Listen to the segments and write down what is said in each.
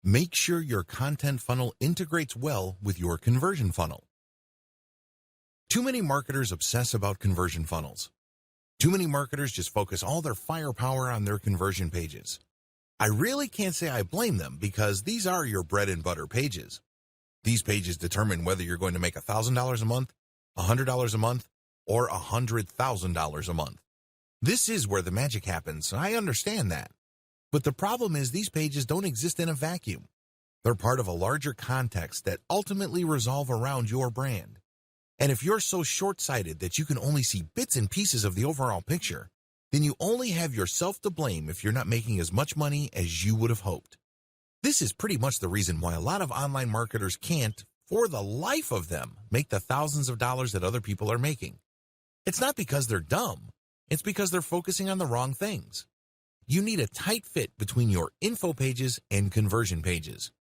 Make sure your content funnel integrates well with your conversion funnel. Too many marketers obsess about conversion funnels. Too many marketers just focus all their firepower on their conversion pages. I really can't say I blame them because these are your bread and butter pages. These pages determine whether you're going to make $1,000 a month, $100 a month, or $100,000 a month. This is where the magic happens. I understand that. But the problem is these pages don't exist in a vacuum. They're part of a larger context that ultimately revolve around your brand. And if you're so short-sighted that you can only see bits and pieces of the overall picture, then you only have yourself to blame if you're not making as much money as you would have hoped. This is pretty much the reason why a lot of online marketers can't, for the life of them, make the thousands of dollars that other people are making. It's not because they're dumb. It's because they're focusing on the wrong things. You need a tight fit between your info pages and conversion pages.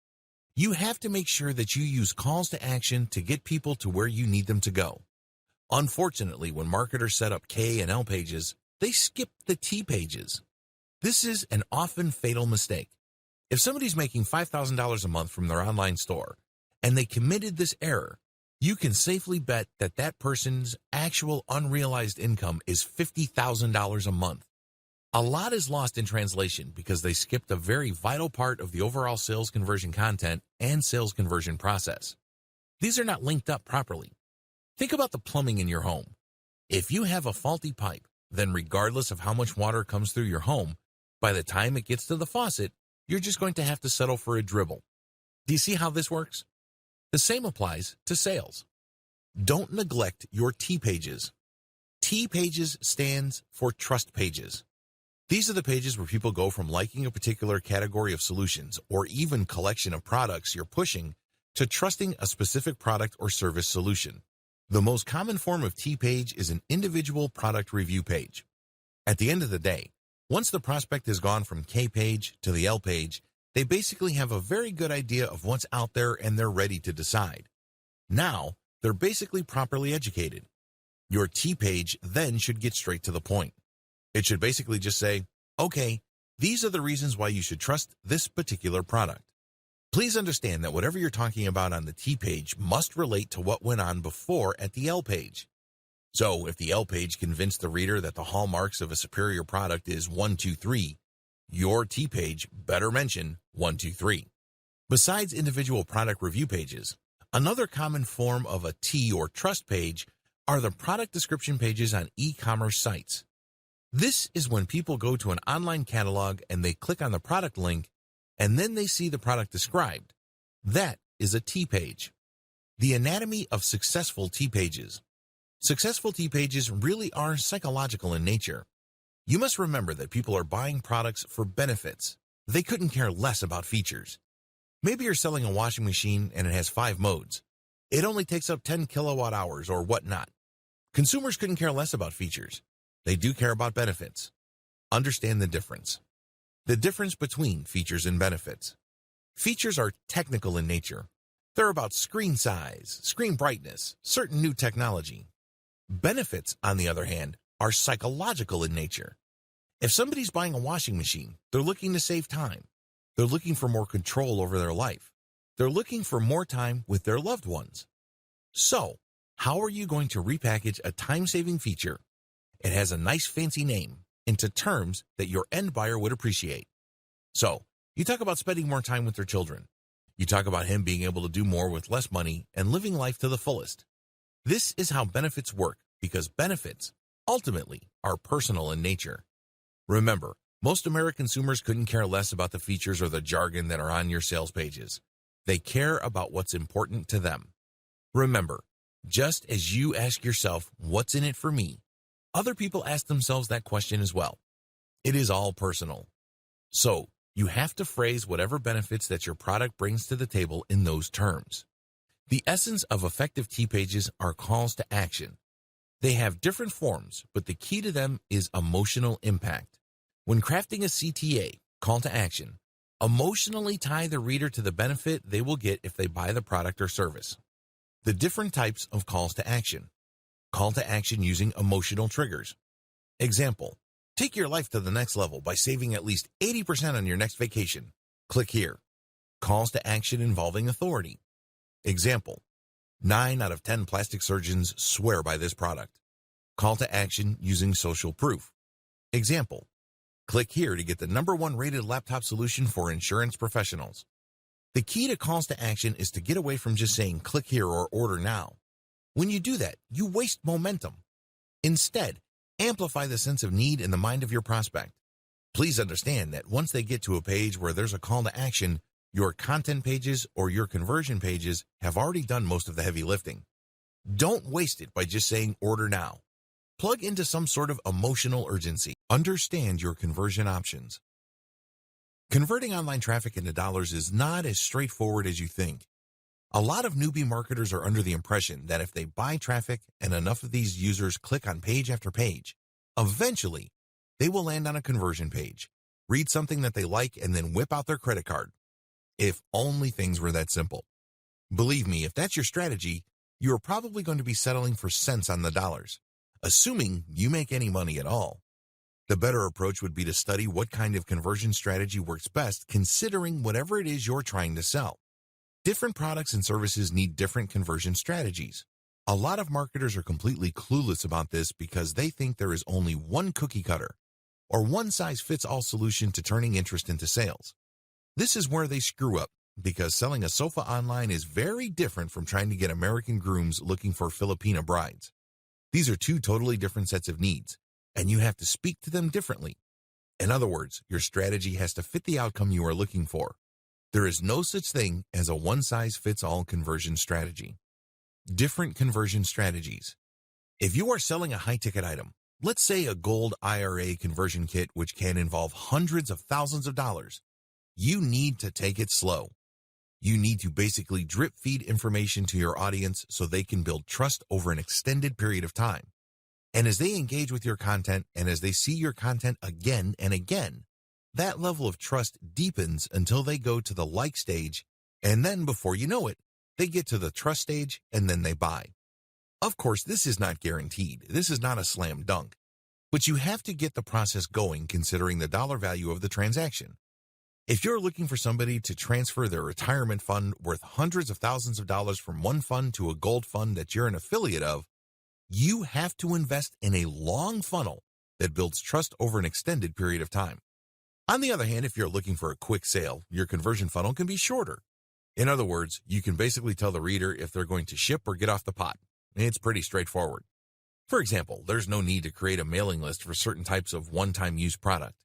You have to make sure that you use calls to action to get people to where you need them to go. Unfortunately, when marketers set up K and L pages, they skip the T pages. This is an often fatal mistake. If somebody's making $5,000 a month from their online store and they committed this error, you can safely bet that that person's actual unrealized income is $50,000 a month. A lot is lost in translation because they skipped a very vital part of the overall sales conversion content and sales conversion process. These are not linked up properly. Think about the plumbing in your home. If you have a faulty pipe, then regardless of how much water comes through your home, by the time it gets to the faucet, you're just going to have to settle for a dribble. Do you see how this works? The same applies to sales. Don't neglect your T pages. T pages stands for trust pages. These are the pages where people go from liking a particular category of solutions or even collection of products you're pushing to trusting a specific product or service solution. The most common form of T page is an individual product review page. At the end of the day, once the prospect has gone from K page to the L page, they basically have a very good idea of what's out there and they're ready to decide. Now, they're basically properly educated. Your T page then should get straight to the point. It should basically just say, okay, these are the reasons why you should trust this particular product. Please understand that whatever you're talking about on the T page must relate to what went on before at the L page. So if the L page convinced the reader that the hallmarks of a superior product is 1, 2, 3, your T page better mention 1, 2, 3. Besides individual product review pages, another common form of a T or trust page are the product description pages on e-commerce sites. This is when people go to an online catalog and they click on the product link and then they see the product described. That is a T page. The anatomy of successful T pages. Successful T pages really are psychological in nature. You must remember that people are buying products for benefits. They couldn't care less about features. Maybe you're selling a washing machine and it has 5 modes. It only takes up 10 kilowatt hours or whatnot. Consumers couldn't care less about features. They do care about benefits. Understand the difference. The difference between features and benefits. Features are technical in nature. They're about screen size, screen brightness, certain new technology. Benefits, on the other hand, are psychological in nature. If somebody's buying a washing machine, they're looking to save time. They're looking for more control over their life. They're looking for more time with their loved ones. So, how are you going to repackage a time-saving feature? It has a nice fancy name into terms that your end buyer would appreciate. So, you talk about spending more time with their children. You talk about him being able to do more with less money and living life to the fullest. This is how benefits work because benefits, ultimately, are personal in nature. Remember, most American consumers couldn't care less about the features or the jargon that are on your sales pages. They care about what's important to them. Remember, just as you ask yourself, what's in it for me? Other people ask themselves that question as well. It is all personal. So, you have to phrase whatever benefits that your product brings to the table in those terms. The essence of effective T pages are calls to action. They have different forms, but the key to them is emotional impact. When crafting a CTA, call to action, emotionally tie the reader to the benefit they will get if they buy the product or service. The different types of calls to action. Call to action using emotional triggers. Example, take your life to the next level by saving at least 80% on your next vacation. Click here. calls to action involving authority. Example, 9 out of 10 plastic surgeons swear by this product. Call to action using social proof. Example, click here to get the #1 rated laptop solution for insurance professionals. The key to calls to action is to get away from just saying click here or order now. When you do that, you waste momentum. Instead, amplify the sense of need in the mind of your prospect. Please understand that once they get to a page where there's a call to action, your content pages or your conversion pages have already done most of the heavy lifting. Don't waste it by just saying order now. Plug into some sort of emotional urgency. Understand your conversion options. Converting online traffic into dollars is not as straightforward as you think. A lot of newbie marketers are under the impression that if they buy traffic and enough of these users click on page after page, eventually they will land on a conversion page, read something that they like, and then whip out their credit card. If only things were that simple. Believe me, if that's your strategy, you are probably going to be settling for cents on the dollars, assuming you make any money at all. The better approach would be to study what kind of conversion strategy works best, considering whatever it is you're trying to sell. Different products and services need different conversion strategies. A lot of marketers are completely clueless about this because they think there is only one cookie cutter or one-size-fits-all solution to turning interest into sales. This is where they screw up, because selling a sofa online is very different from trying to get American grooms looking for Filipina brides. These are two totally different sets of needs, and you have to speak to them differently. In other words, your strategy has to fit the outcome you are looking for. There is no such thing as a one-size-fits-all conversion strategy. Different conversion strategies. If you are selling a high-ticket item, let's say a gold IRA conversion kit which can involve hundreds of thousands of dollars, you need to take it slow. You need to basically drip feed information to your audience so they can build trust over an extended period of time. And as they engage with your content and as they see your content again and again, that level of trust deepens until they go to the like stage, and then before you know it, they get to the trust stage and then they buy. Of course, this is not guaranteed. This is not a slam dunk. But you have to get the process going considering the dollar value of the transaction. If you're looking for somebody to transfer their retirement fund worth hundreds of thousands of dollars from one fund to a gold fund that you're an affiliate of, you have to invest in a long funnel that builds trust over an extended period of time. On the other hand, if you're looking for a quick sale, your conversion funnel can be shorter. In other words, you can basically tell the reader if they're going to ship or get off the pot. It's pretty straightforward. For example, there's no need to create a mailing list for certain types of one-time use product.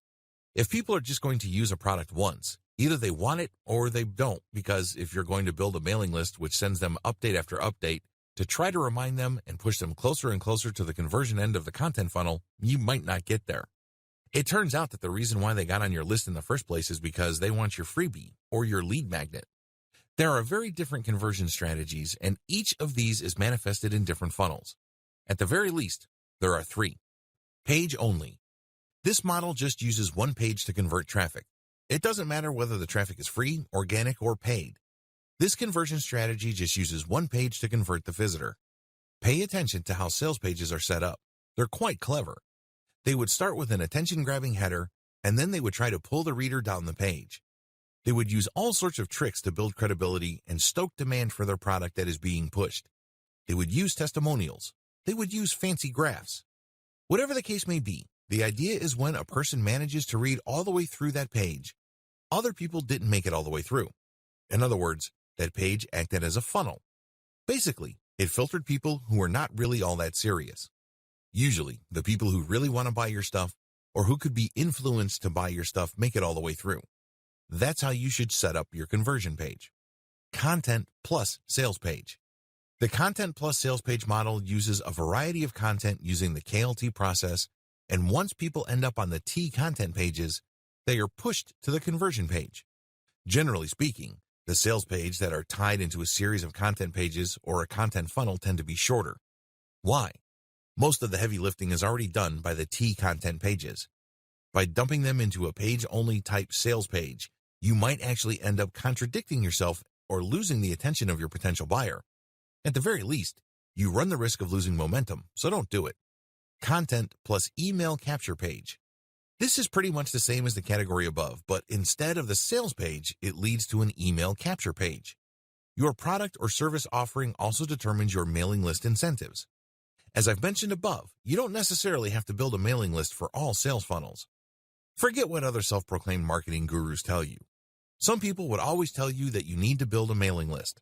If people are just going to use a product once, either they want it or they don't, because if you're going to build a mailing list which sends them update after update to try to remind them and push them closer and closer to the conversion end of the content funnel, you might not get there. It turns out that the reason why they got on your list in the first place is because they want your freebie or your lead magnet. There are very different conversion strategies, and each of these is manifested in different funnels. At the very least, there are 3. Page only. This model just uses one page to convert traffic. It doesn't matter whether the traffic is free, organic, or paid. This conversion strategy just uses one page to convert the visitor. Pay attention to how sales pages are set up. They're quite clever. They would start with an attention-grabbing header, and then they would try to pull the reader down the page. They would use all sorts of tricks to build credibility and stoke demand for their product that is being pushed. They would use testimonials. They would use fancy graphs. Whatever the case may be, the idea is when a person manages to read all the way through that page, other people didn't make it all the way through. In other words, that page acted as a funnel. Basically, it filtered people who were not really all that serious. Usually, the people who really want to buy your stuff or who could be influenced to buy your stuff make it all the way through. That's how you should set up your conversion page. Content plus sales page. The content plus sales page model uses a variety of content using the KLT process, and once people end up on the T content pages, they are pushed to the conversion page. Generally speaking, the sales page that are tied into a series of content pages or a content funnel tend to be shorter. Why? Most of the heavy lifting is already done by the T content pages. By dumping them into a page-only type sales page, you might actually end up contradicting yourself or losing the attention of your potential buyer. At the very least, you run the risk of losing momentum, so don't do it. Content plus email capture page. This is pretty much the same as the category above, but instead of the sales page, it leads to an email capture page. Your product or service offering also determines your mailing list incentives. As I've mentioned above, you don't necessarily have to build a mailing list for all sales funnels. Forget what other self-proclaimed marketing gurus tell you. Some people would always tell you that you need to build a mailing list.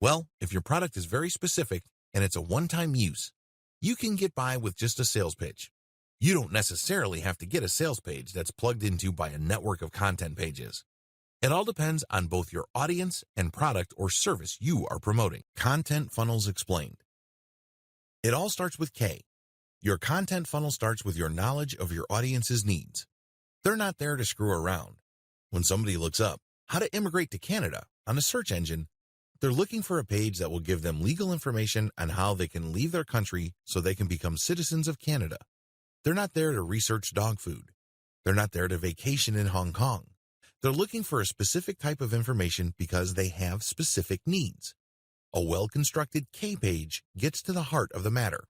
Well, if your product is very specific and it's a one-time use, you can get by with just a sales pitch. You don't necessarily have to get a sales page that's plugged into by a network of content pages. It all depends on both your audience and product or service you are promoting. Content funnels explained. It all starts with K. Your content funnel starts with your knowledge of your audience's needs. They're not there to screw around. When somebody looks up how to immigrate to Canada on a search engine, they're looking for a page that will give them legal information on how they can leave their country so they can become citizens of Canada. They're not there to research dog food. They're not there to vacation in Hong Kong. They're looking for a specific type of information because they have specific needs. A well-constructed K page gets to the heart of the matter.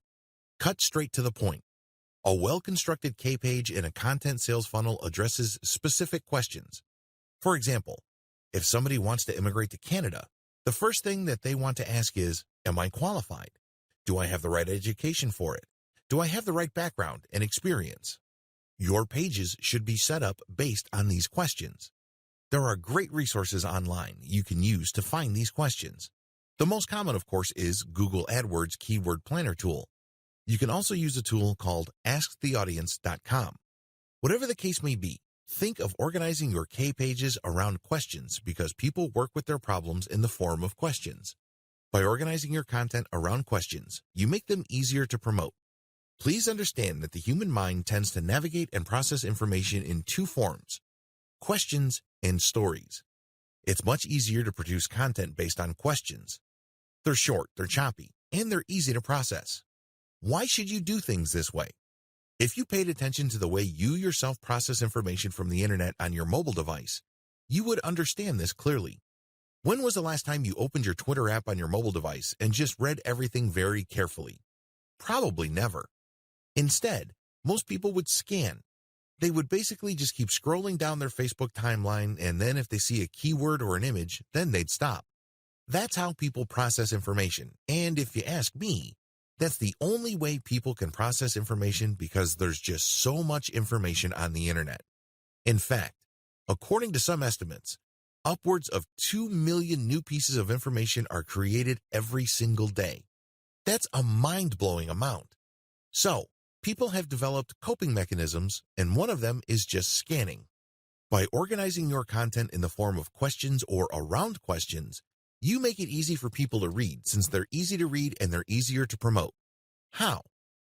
Cut straight to the point. A well-constructed K page in a content sales funnel addresses specific questions. For example, if somebody wants to immigrate to Canada, the first thing that they want to ask is, am I qualified? Do I have the right education for it? Do I have the right background and experience? Your pages should be set up based on these questions. There are great resources online you can use to find these questions. The most common, of course, is Google AdWords Keyword Planner tool. You can also use a tool called AskTheAudience.com. Whatever the case may be, think of organizing your K pages around questions because people work with their problems in the form of questions. By organizing your content around questions, you make them easier to promote. Please understand that the human mind tends to navigate and process information in two forms: questions and stories. It's much easier to produce content based on questions. They're short, they're choppy, and they're easy to process. Why should you do things this way? If you paid attention to the way you yourself process information from the internet on your mobile device, you would understand this clearly. When was the last time you opened your Twitter app on your mobile device and just read everything very carefully? Probably never. Instead, most people would scan. They would basically just keep scrolling down their Facebook timeline, and then if they see a keyword or an image, then they'd stop. That's how people process information, and if you ask me, that's the only way people can process information because there's just so much information on the internet. In fact, according to some estimates, upwards of 2 million new pieces of information are created every single day. That's a mind-blowing amount. So, people have developed coping mechanisms, and one of them is just scanning. By organizing your content in the form of questions or around questions, you make it easy for people to read since they're easy to read and they're easier to promote. How?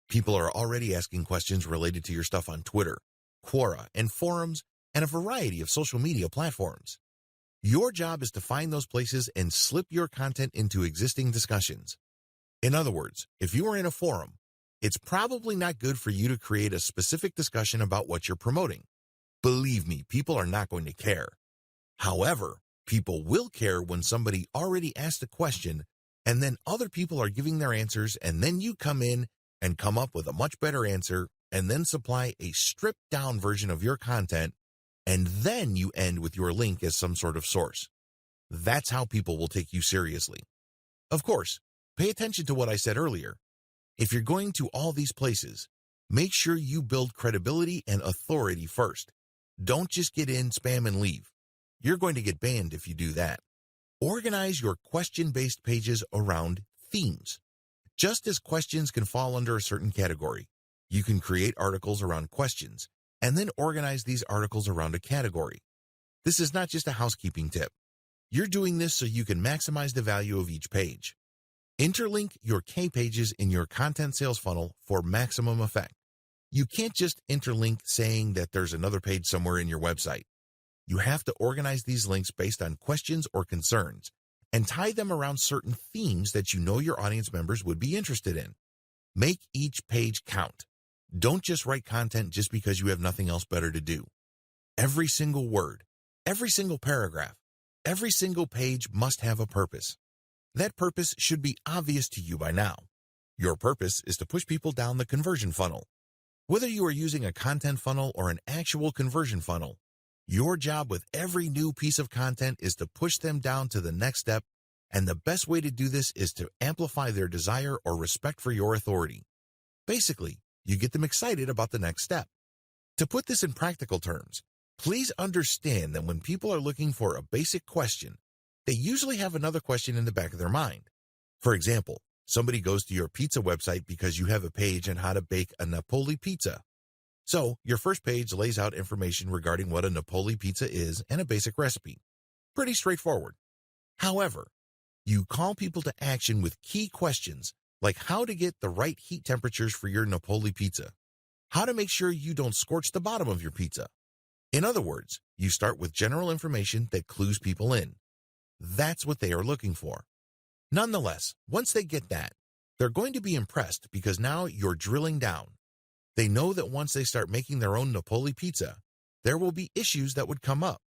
People are already asking questions related to your stuff on Twitter, Quora, and forums, and a variety of social media platforms. Your job is to find those places and slip your content into existing discussions. In other words, if you are in a forum, it's probably not good for you to create a specific discussion about what you're promoting. Believe me, people are not going to care. However, people will care when somebody already asked a question and then other people are giving their answers, and then you come in and come up with a much better answer and then supply a stripped down version of your content, and then you end with your link as some sort of source. That's how people will take you seriously. Of course, pay attention to what I said earlier. If you're going to all these places, make sure you build credibility and authority first. Don't just get in, spam, and leave. You're going to get banned if you do that. Organize your question-based pages around themes. Just as questions can fall under a certain category, you can create articles around questions and then organize these articles around a category. This is not just a housekeeping tip. You're doing this so you can maximize the value of each page. Interlink your K pages in your content sales funnel for maximum effect. You can't just interlink saying that there's another page somewhere in your website. You have to organize these links based on questions or concerns and tie them around certain themes that you know your audience members would be interested in. Make each page count. Don't just write content just because you have nothing else better to do. Every single word, every single paragraph, every single page must have a purpose. That purpose should be obvious to you by now. Your purpose is to push people down the conversion funnel. Whether you are using a content funnel or an actual conversion funnel, your job with every new piece of content is to push them down to the next step, and the best way to do this is to amplify their desire or respect for your authority. Basically, you get them excited about the next step. To put this in practical terms, please understand that when people are looking for a basic question, they usually have another question in the back of their mind. For example, somebody goes to your pizza website because you have a page on how to bake a Napoli pizza. So, your first page lays out information regarding what a Napoli pizza is and a basic recipe. Pretty straightforward. However, you call people to action with key questions like how to get the right heat temperatures for your Napoli pizza, how to make sure you don't scorch the bottom of your pizza. In other words, you start with general information that clues people in. That's what they are looking for. Nonetheless, once they get that, they're going to be impressed because now you're drilling down. They know that once they start making their own Napoli pizza, there will be issues that would come up.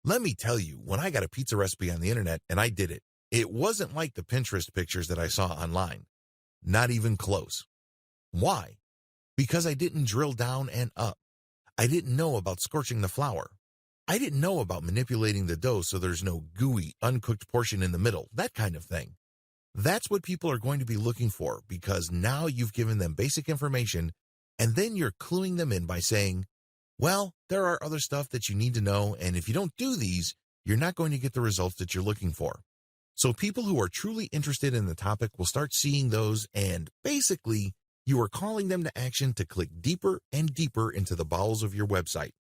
Let me tell you, when I got a pizza recipe on the internet and I did it, it wasn't like the Pinterest pictures that I saw online. Not even close. Why? Because I didn't drill down and up. I didn't know about scorching the flour. I didn't know about manipulating the dough so there's no gooey, uncooked portion in the middle, that kind of thing. That's what people are going to be looking for because now you've given them basic information and then you're cluing them in by saying, well, there are other stuff that you need to know, and if you don't do these, you're not going to get the results that you're looking for. So people who are truly interested in the topic will start seeing those, and basically, you are calling them to action to click deeper and deeper into the bowels of your website.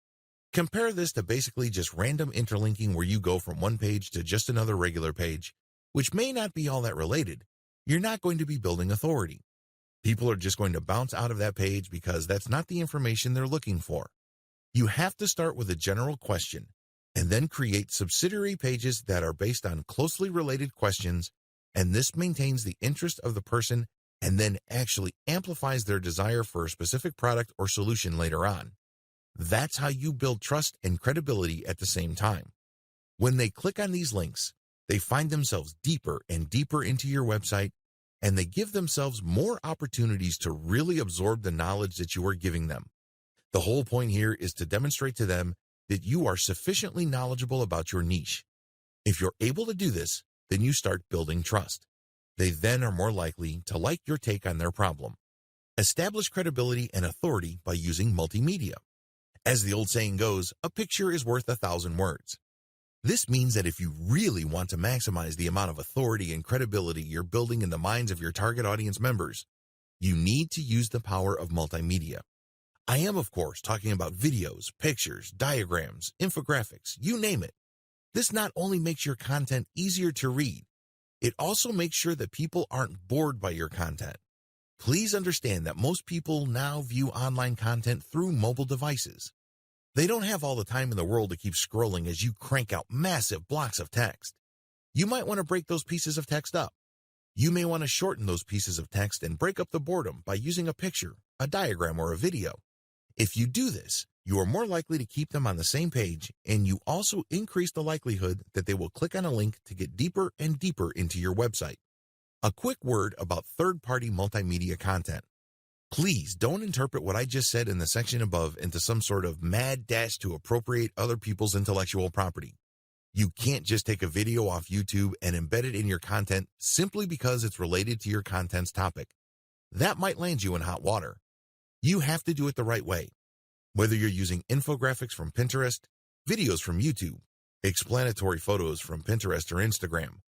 Compare this to basically just random interlinking where you go from one page to just another regular page, which may not be all that related. You're not going to be building authority. People are just going to bounce out of that page because that's not the information they're looking for. You have to start with a general question and then create subsidiary pages that are based on closely related questions, and this maintains the interest of the person and then actually amplifies their desire for a specific product or solution later on. That's how you build trust and credibility at the same time. When they click on these links, they find themselves deeper and deeper into your website, and they give themselves more opportunities to really absorb the knowledge that you are giving them. The whole point here is to demonstrate to them that you are sufficiently knowledgeable about your niche. If you're able to do this, then you start building trust. They then are more likely to like your take on their problem. Establish credibility and authority by using multimedia. As the old saying goes, a picture is worth 1,000 words. This means that if you really want to maximize the amount of authority and credibility you're building in the minds of your target audience members, you need to use the power of multimedia. I am, of course, talking about videos, pictures, diagrams, infographics, you name it. This not only makes your content easier to read, it also makes sure that people aren't bored by your content. Please understand that most people now view online content through mobile devices. They don't have all the time in the world to keep scrolling as you crank out massive blocks of text. You might want to break those pieces of text up. You may want to shorten those pieces of text and break up the boredom by using a picture, a diagram, or a video. If you do this, you are more likely to keep them on the same page, and you also increase the likelihood that they will click on a link to get deeper and deeper into your website. A quick word about third-party multimedia content. Please don't interpret what I just said in the section above into some sort of mad dash to appropriate other people's intellectual property. You can't just take a video off YouTube and embed it in your content simply because it's related to your content's topic. That might land you in hot water. You have to do it the right way. Whether you're using infographics from Pinterest, videos from YouTube, explanatory photos from Pinterest or Instagram,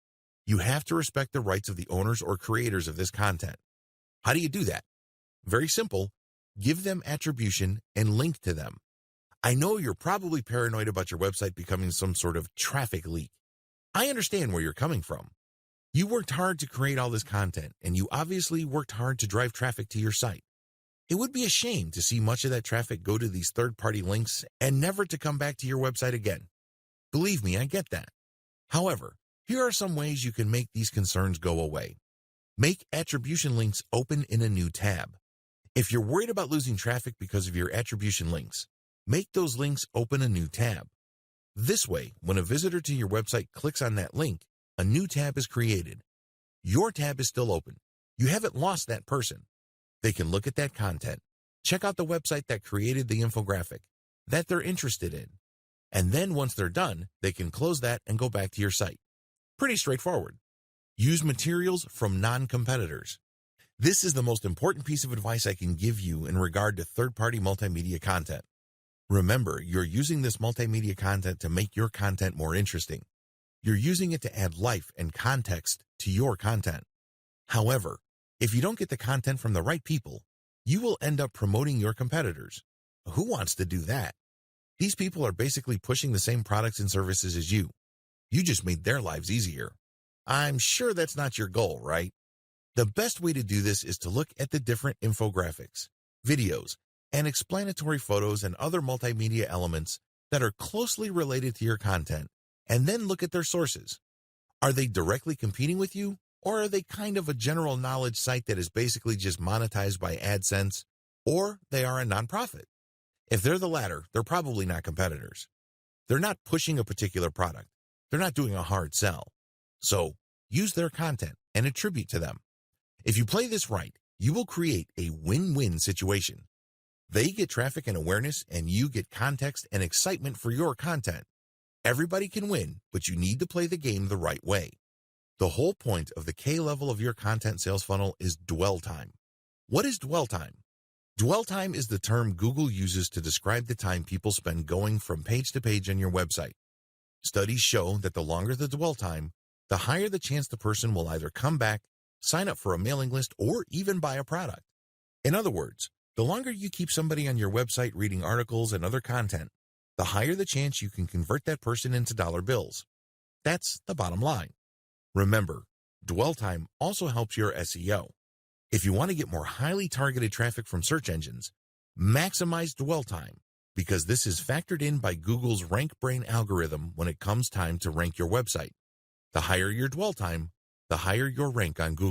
you have to respect the rights of the owners or creators of this content. How do you do that? Very simple. Give them attribution and link to them. I know you're probably paranoid about your website becoming some sort of traffic leak. I understand where you're coming from. You worked hard to create all this content, and you obviously worked hard to drive traffic to your site. It would be a shame to see much of that traffic go to these third-party links and never to come back to your website again. Believe me, I get that. However, here are some ways you can make these concerns go away. Make attribution links open in a new tab. If you're worried about losing traffic because of your attribution links, make those links open a new tab. This way, when a visitor to your website clicks on that link, a new tab is created. Your tab is still open. You haven't lost that person. They can look at that content. Check out the website that created the infographic that they're interested in. And then once they're done, they can close that and go back to your site. Pretty straightforward. Use materials from non-competitors. This is the most important piece of advice I can give you in regard to third-party multimedia content. Remember, you're using this multimedia content to make your content more interesting. You're using it to add life and context to your content. However, if you don't get the content from the right people, you will end up promoting your competitors. Who wants to do that? These people are basically pushing the same products and services as you. You just made their lives easier. I'm sure that's not your goal, right? The best way to do this is to look at the different infographics, videos, and explanatory photos and other multimedia elements that are closely related to your content, and then look at their sources. Are they directly competing with you, or are they kind of a general knowledge site that is basically just monetized by AdSense, or they are a nonprofit? If they're the latter, they're probably not competitors. They're not pushing a particular product. They're not doing a hard sell. So, use their content and attribute to them. If you play this right, you will create a win-win situation. They get traffic and awareness, and you get context and excitement for your content. Everybody can win, but you need to play the game the right way. The whole point of the K level of your content sales funnel is dwell time. What is dwell time? Dwell time is the term Google uses to describe the time people spend going from page to page on your website. Studies show that the longer the dwell time, the higher the chance the person will either come back, sign up for a mailing list, or even buy a product. In other words, the longer you keep somebody on your website reading articles and other content, the higher the chance you can convert that person into dollar bills. That's the bottom line. Remember, dwell time also helps your SEO. If you want to get more highly targeted traffic from search engines, maximize dwell time, because this is factored in by Google's RankBrain algorithm when it comes time to rank your website. The higher your dwell time, the higher your rank on Google.